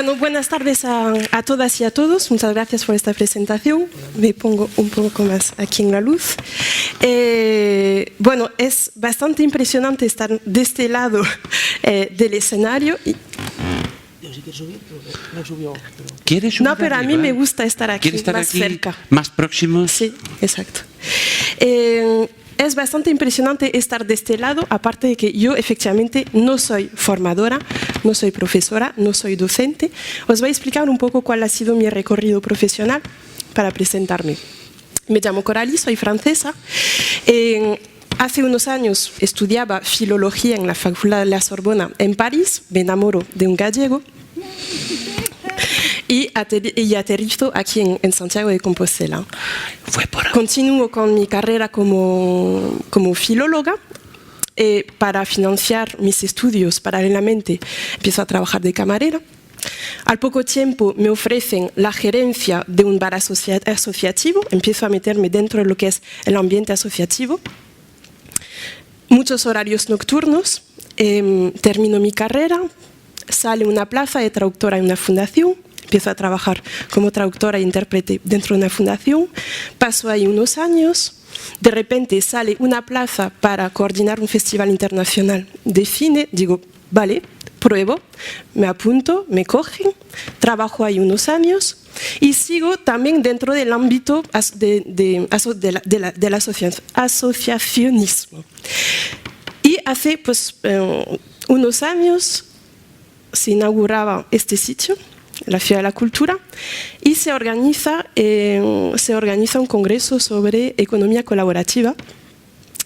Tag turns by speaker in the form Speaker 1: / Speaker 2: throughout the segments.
Speaker 1: Bueno, buenas tardes a todas y a todos. Muchas gracias por esta presentación. Me pongo un poco más aquí en la luz. Bueno, es bastante impresionante estar de este lado del escenario.
Speaker 2: Si quieres subir, no subió.
Speaker 3: ¿Quieres subir?
Speaker 1: No, pero a mí me gusta estar aquí,
Speaker 3: estar
Speaker 1: más
Speaker 3: aquí,
Speaker 1: cerca.
Speaker 3: Más próximos.
Speaker 1: Sí, exacto. Es bastante impresionante estar de este lado, aparte de que yo efectivamente no soy formadora, no soy profesora, no soy docente. Os voy a explicar un poco cuál ha sido mi recorrido profesional para presentarme. Me llamo Coralie, soy francesa. Hace unos años estudiaba filología en la Facultad de la Sorbona en París, me enamoro de un gallego y aterrizo aquí en Santiago de Compostela. Continúo con mi carrera como filóloga. Para financiar mis estudios paralelamente empiezo a trabajar de camarera. Al poco tiempo me ofrecen la gerencia de un bar asociativo, empiezo a meterme dentro de lo que es el ambiente asociativo. Muchos horarios nocturnos, termino mi carrera, sale una plaza de traductora en una fundación, empiezo a trabajar como traductora e intérprete dentro de una fundación, paso ahí unos años, de repente sale una plaza para coordinar un festival internacional de cine, digo, vale, pruebo, me apunto, me cogen, trabajo ahí unos años y sigo también dentro del ámbito del asociacionismo. Y hace unos años se inauguraba este sitio, la Ciudad de la Cultura, y se organiza un congreso sobre economía colaborativa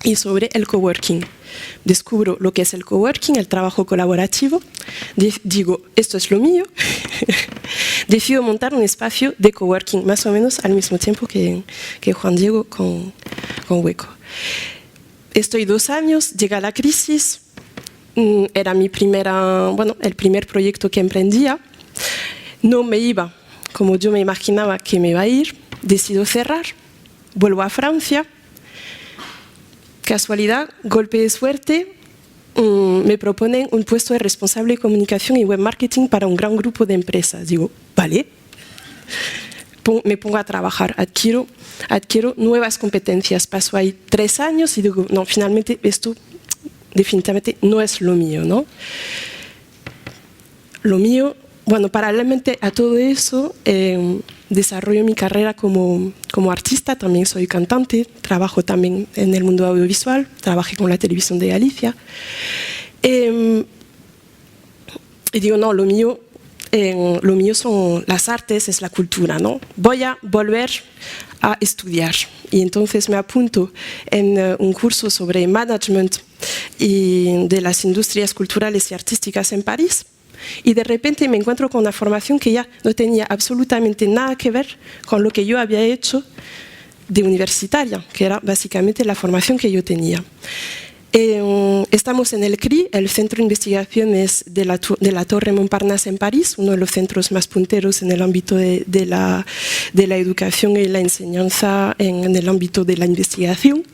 Speaker 1: y sobre el coworking. Descubro lo que es el coworking, el trabajo colaborativo. Digo, esto es lo mío. Decido montar un espacio de coworking, más o menos al mismo tiempo que Juan Diego con Hueco. Estoy 2 años, llega la crisis. Era el primer proyecto que emprendía. No me iba como yo me imaginaba que me iba a ir. Decido cerrar, vuelvo a Francia. Casualidad, golpe de suerte, me proponen un puesto de responsable de comunicación y web marketing para un gran grupo de empresas. Digo, vale, me pongo a trabajar, adquiero nuevas competencias. Paso ahí 3 años y digo, no, finalmente esto definitivamente no es lo mío, ¿no? Lo mío, bueno, paralelamente a todo eso, desarrollo mi carrera como artista, también soy cantante, trabajo también en el mundo audiovisual, trabajé con la televisión de Galicia. Y digo, no, lo mío son las artes, es la cultura, ¿no? Voy a volver a estudiar. Y entonces me apunto en un curso sobre management y de las industrias culturales y artísticas en París. Y de repente me encuentro con una formación que ya no tenía absolutamente nada que ver con lo que yo había hecho de universitaria, que era básicamente la formación que yo tenía. Estamos en el CRI, el Centro de Investigaciones de la Torre Montparnasse en París, uno de los centros más punteros en el ámbito de la educación y la enseñanza en el ámbito de la investigación.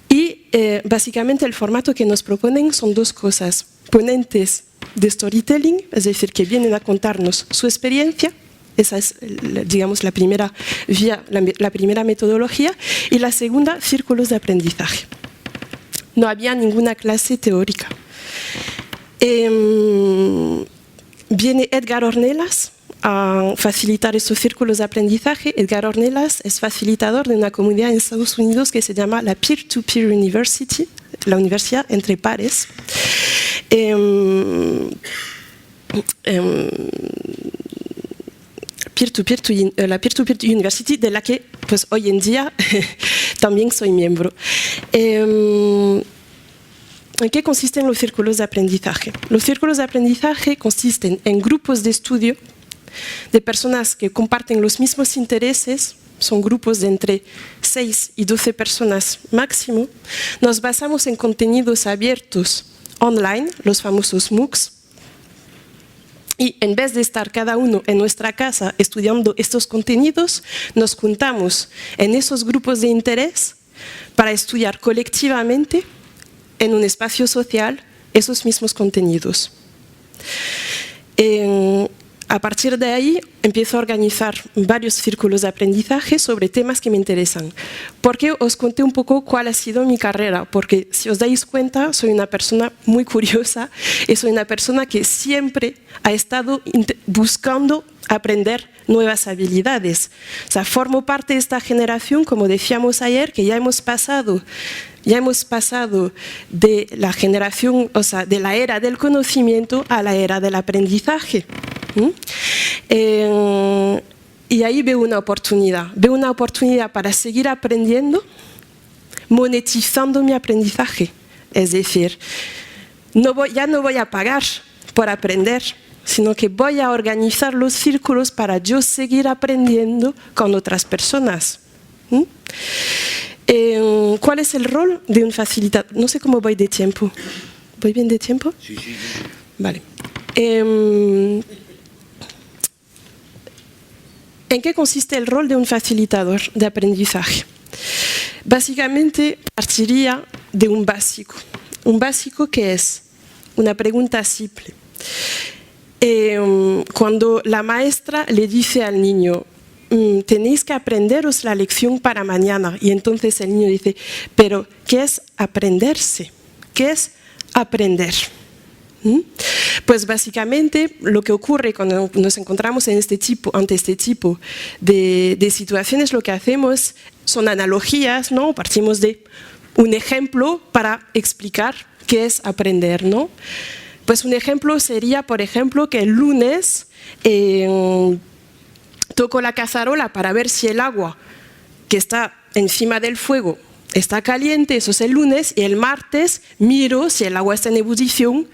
Speaker 1: Y básicamente el formato que nos proponen son 2 cosas: ponentes de storytelling, es decir, que vienen a contarnos su experiencia. Esa es, digamos, la primera vía, la primera metodología. Y la segunda, círculos de aprendizaje. No había ninguna clase teórica. Viene Edgar Ornelas a facilitar estos círculos de aprendizaje. Edgar Ornelas es facilitador de una comunidad en Estados Unidos que se llama la Peer-to-Peer University, la universidad entre pares. La Peer-to-Peer University, de la que pues, hoy en día también soy miembro. ¿En qué consisten los círculos de aprendizaje? Los círculos de aprendizaje consisten en grupos de estudio de personas que comparten los mismos intereses. Son grupos de entre 6 y 12 personas máximo. Nos basamos en contenidos abiertos online, los famosos MOOCs. Y en vez de estar cada uno en nuestra casa estudiando estos contenidos, nos juntamos en esos grupos de interés para estudiar colectivamente en un espacio social esos mismos contenidos. A partir de ahí empiezo a organizar varios círculos de aprendizaje sobre temas que me interesan. Porque os conté un poco cuál ha sido mi carrera, porque si os dais cuenta soy una persona muy curiosa y soy una persona que siempre ha estado buscando aprender nuevas habilidades. O sea, formo parte de esta generación, como decíamos ayer, que ya hemos pasado de la generación, o sea, de la era del conocimiento a la era del aprendizaje. Y ahí veo una oportunidad para seguir aprendiendo, monetizando mi aprendizaje. Es decir, ya no voy a pagar por aprender, sino que voy a organizar los círculos para yo seguir aprendiendo con otras personas. ¿Cuál es el rol de un facilitador? No sé cómo voy de tiempo. ¿Voy bien de tiempo?
Speaker 3: Sí, sí.
Speaker 1: Vale. ¿En qué consiste el rol de un facilitador de aprendizaje? Básicamente partiría de un básico que es una pregunta simple. Cuando la maestra le dice al niño, tenéis que aprenderos la lección para mañana, y entonces el niño dice, pero ¿qué es aprenderse? ¿Qué es aprender? Pues básicamente lo que ocurre cuando nos encontramos ante este tipo de situaciones, lo que hacemos son analogías, ¿no? Partimos de un ejemplo para explicar qué es aprender, ¿no? Pues un ejemplo sería, por ejemplo, que el lunes toco la cazarola para ver si el agua que está encima del fuego está caliente, eso es el lunes, y el martes miro si el agua está en ebullición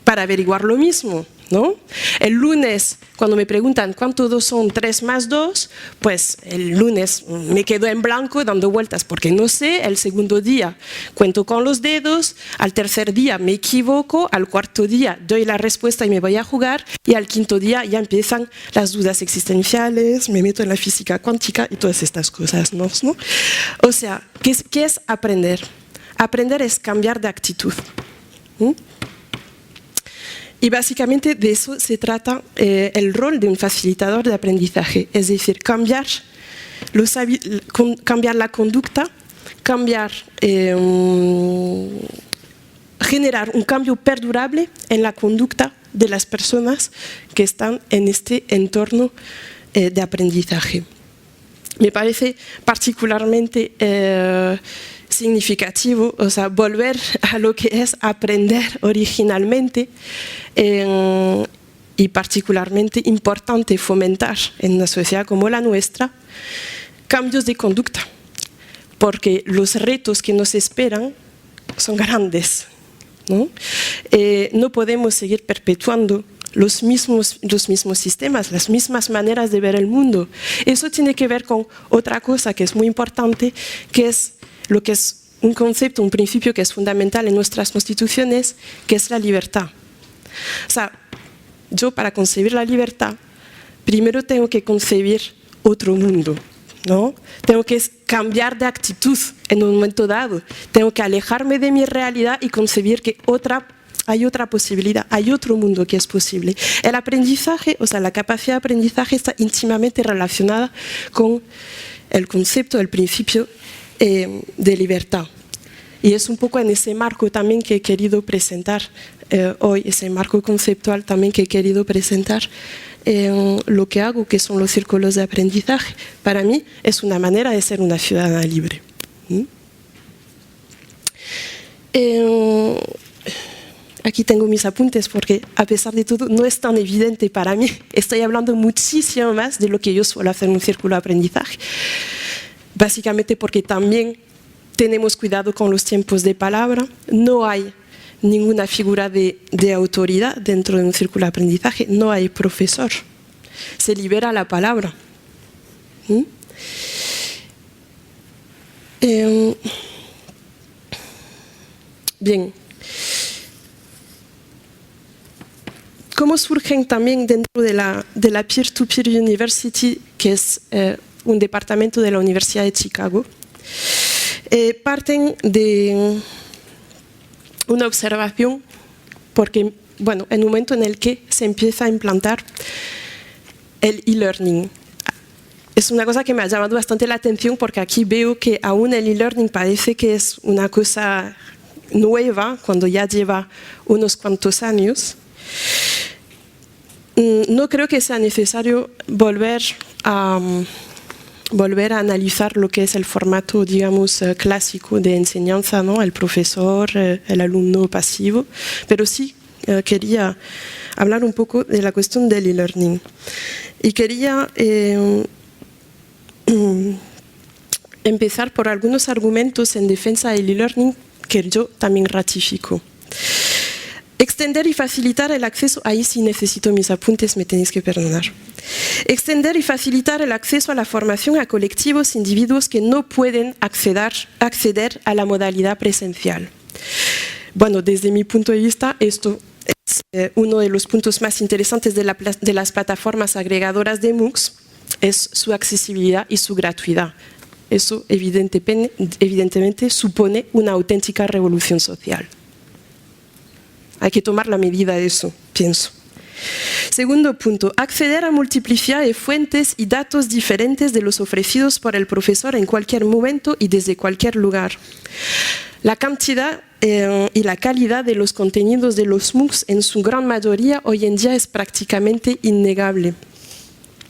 Speaker 1: para averiguar lo mismo, ¿no? El lunes, cuando me preguntan cuánto son 3 más 2, pues el lunes me quedo en blanco dando vueltas porque no sé. El segundo día cuento con los dedos, al tercer día me equivoco, al cuarto día doy la respuesta y me voy a jugar, y al quinto día ya empiezan las dudas existenciales, me meto en la física cuántica y todas estas cosas, ¿no? O sea, ¿qué es aprender? Aprender es cambiar de actitud. Y básicamente de eso se trata el rol de un facilitador de aprendizaje, es decir, cambiar la conducta, generar un cambio perdurable en la conducta de las personas que están en este entorno de aprendizaje. Me parece particularmente significativo, o sea, volver a lo que es aprender originalmente, y particularmente importante fomentar en una sociedad como la nuestra cambios de conducta, porque los retos que nos esperan son grandes, ¿no? No podemos seguir perpetuando los mismos sistemas, las mismas maneras de ver el mundo. Eso tiene que ver con otra cosa que es muy importante, que es lo que es un concepto, un principio que es fundamental en nuestras constituciones, que es la libertad. O sea, yo para concebir la libertad, primero tengo que concebir otro mundo, ¿no? Tengo que cambiar de actitud en un momento dado, tengo que alejarme de mi realidad y concebir que hay otra posibilidad, hay otro mundo que es posible. El aprendizaje, o sea, la capacidad de aprendizaje está íntimamente relacionada con el concepto, el principio de libertad. Y es un poco en ese marco también que he querido presentar hoy, ese marco conceptual también que he querido presentar lo que hago, que son los círculos de aprendizaje. Para mí es una manera de ser una ciudadana libre. Aquí tengo mis apuntes porque a pesar de todo no es tan evidente para mí. Estoy hablando muchísimo más de lo que yo suelo hacer en un círculo de aprendizaje. Básicamente porque también tenemos cuidado con los tiempos de palabra, no hay ninguna figura de autoridad dentro de un círculo de aprendizaje, no hay profesor, se libera la palabra. Bien. ¿Cómo surgen también dentro de la Peer-to-Peer University, que es un departamento de la Universidad de Chicago? Parten de una observación, porque bueno, en un momento en el que se empieza a implantar el e-learning. Es una cosa que me ha llamado bastante la atención porque aquí veo que aún el e-learning parece que es una cosa nueva cuando ya lleva unos cuantos años. No creo que sea necesario volver a analizar lo que es el formato, digamos, clásico de enseñanza, ¿no? El profesor, el alumno pasivo, pero sí quería hablar un poco de la cuestión del e-learning. Y quería empezar por algunos argumentos en defensa del e-learning que yo también ratifico. Extender y facilitar el acceso, ahí sí necesito mis apuntes, me tenéis que perdonar. Extender y facilitar el acceso a la formación a colectivos, individuos que no pueden acceder a la modalidad presencial. Bueno, desde mi punto de vista, esto es uno de los puntos más interesantes de las plataformas agregadoras de MOOCs, es su accesibilidad y su gratuidad. Eso evidentemente supone una auténtica revolución social. Hay que tomar la medida de eso, pienso. Segundo punto, acceder a multiplicidad de fuentes y datos diferentes de los ofrecidos por el profesor en cualquier momento y desde cualquier lugar. La cantidad y la calidad de los contenidos de los MOOCs en su gran mayoría hoy en día es prácticamente innegable.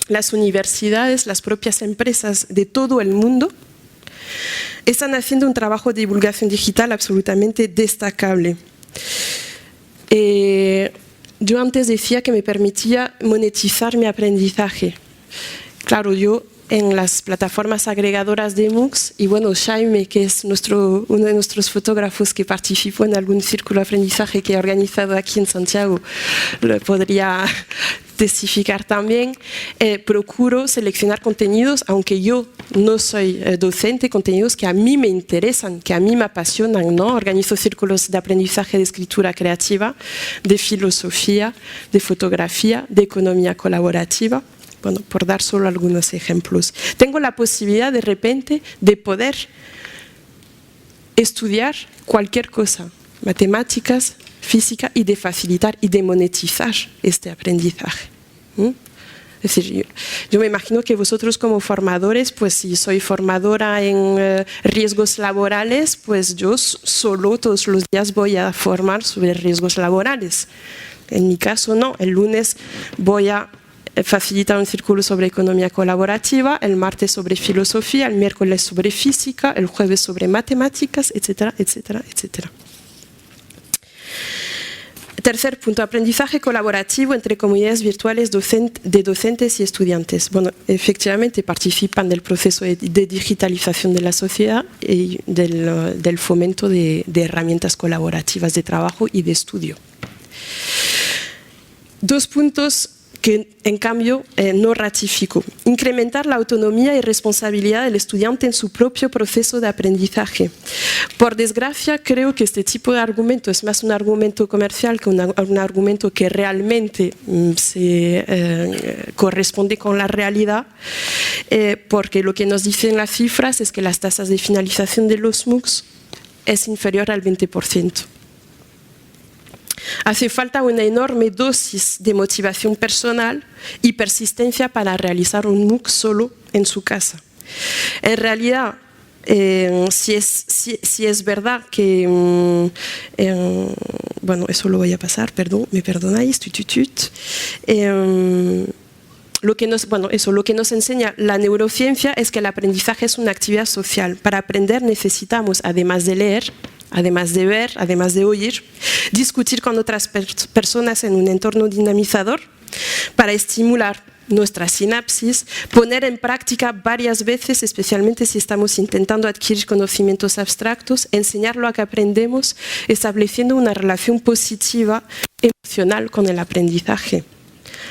Speaker 1: Las universidades, las propias empresas de todo el mundo están haciendo un trabajo de divulgación digital absolutamente destacable. Yo antes decía que me permitía monetizar mi aprendizaje. Claro, yo en las plataformas agregadoras de MOOCs, y bueno, Jaime, que es uno de nuestros fotógrafos que participó en algún círculo de aprendizaje que he organizado aquí en Santiago, lo podría testificar también, procuro seleccionar contenidos, aunque yo no soy docente, contenidos que a mí me interesan, que a mí me apasionan, ¿no? Organizo círculos de aprendizaje de escritura creativa, de filosofía, de fotografía, de economía colaborativa. Bueno, por dar solo algunos ejemplos. Tengo la posibilidad de repente de poder estudiar cualquier cosa, matemáticas, física, y de facilitar y de monetizar este aprendizaje. Es decir, yo me imagino que vosotros como formadores, pues si soy formadora en riesgos laborales, pues yo solo todos los días voy a formar sobre riesgos laborales. En mi caso no, el lunes voy a facilitar un círculo sobre economía colaborativa, el martes sobre filosofía, el miércoles sobre física, el jueves sobre matemáticas, etcétera, etcétera, etcétera. Tercer punto, aprendizaje colaborativo entre comunidades virtuales de docentes y estudiantes. Bueno, efectivamente participan del proceso de digitalización de la sociedad y del fomento de herramientas colaborativas de trabajo y de estudio. Dos puntos que en cambio no ratifico. Incrementar la autonomía y responsabilidad del estudiante en su propio proceso de aprendizaje. Por desgracia, creo que este tipo de argumento es más un argumento comercial que un argumento que realmente se corresponde con la realidad, porque lo que nos dicen las cifras es que las tasas de finalización de los MOOCs es inferior al 20%. Hace falta una enorme dosis de motivación personal y persistencia para realizar un MOOC solo en su casa. En realidad, si es verdad que, bueno, eso lo voy a pasar, perdón, me perdonáis, lo que nos enseña la neurociencia es que el aprendizaje es una actividad social. Para aprender necesitamos, además de leer, además de ver, además de oír, discutir con otras personas en un entorno dinamizador para estimular nuestra sinapsis, poner en práctica varias veces, especialmente si estamos intentando adquirir conocimientos abstractos, enseñar lo que aprendemos, estableciendo una relación positiva emocional con el aprendizaje.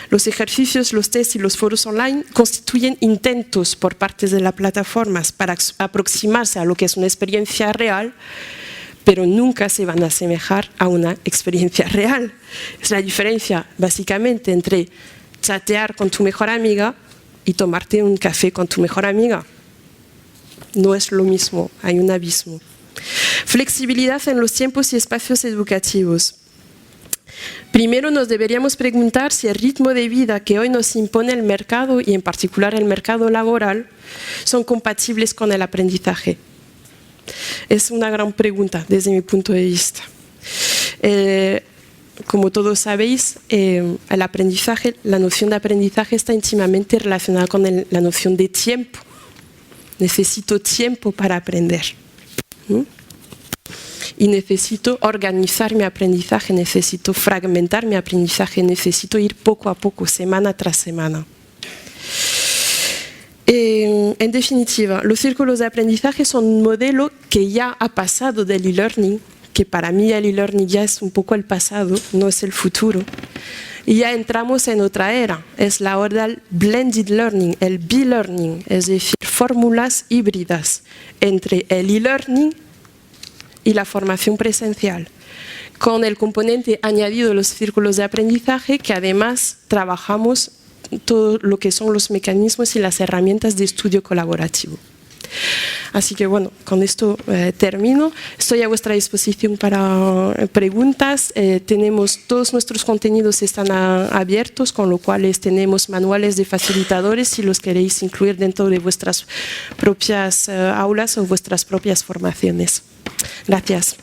Speaker 1: Los ejercicios, los tests y los foros online constituyen intentos por parte de las plataformas para aproximarse a lo que es una experiencia real, pero nunca se van a asemejar a una experiencia real. Es la diferencia básicamente entre chatear con tu mejor amiga y tomarte un café con tu mejor amiga. No es lo mismo, hay un abismo. Flexibilidad en los tiempos y espacios educativos. Primero nos deberíamos preguntar si el ritmo de vida que hoy nos impone el mercado, y en particular el mercado laboral, son compatibles con el aprendizaje. Es una gran pregunta desde mi punto de vista. Como todos sabéis, el aprendizaje, la noción de aprendizaje está íntimamente relacionada con la noción de tiempo. Necesito tiempo para aprender. Y necesito organizar mi aprendizaje, necesito fragmentar mi aprendizaje, necesito ir poco a poco, semana tras semana. En definitiva, los círculos de aprendizaje son un modelo que ya ha pasado del e-learning, que para mí el e-learning ya es un poco el pasado, no es el futuro. Y ya entramos en otra era, es la hora del blended learning, el B-learning, es decir, fórmulas híbridas entre el e-learning y la formación presencial, con el componente añadido de los círculos de aprendizaje, que además trabajamos todo lo que son los mecanismos y las herramientas de estudio colaborativo. Así que bueno, con esto termino. Estoy a vuestra disposición para preguntas. Todos nuestros contenidos están abiertos, con lo cual tenemos manuales de facilitadores si los queréis incluir dentro de vuestras propias aulas o vuestras propias formaciones. Gracias.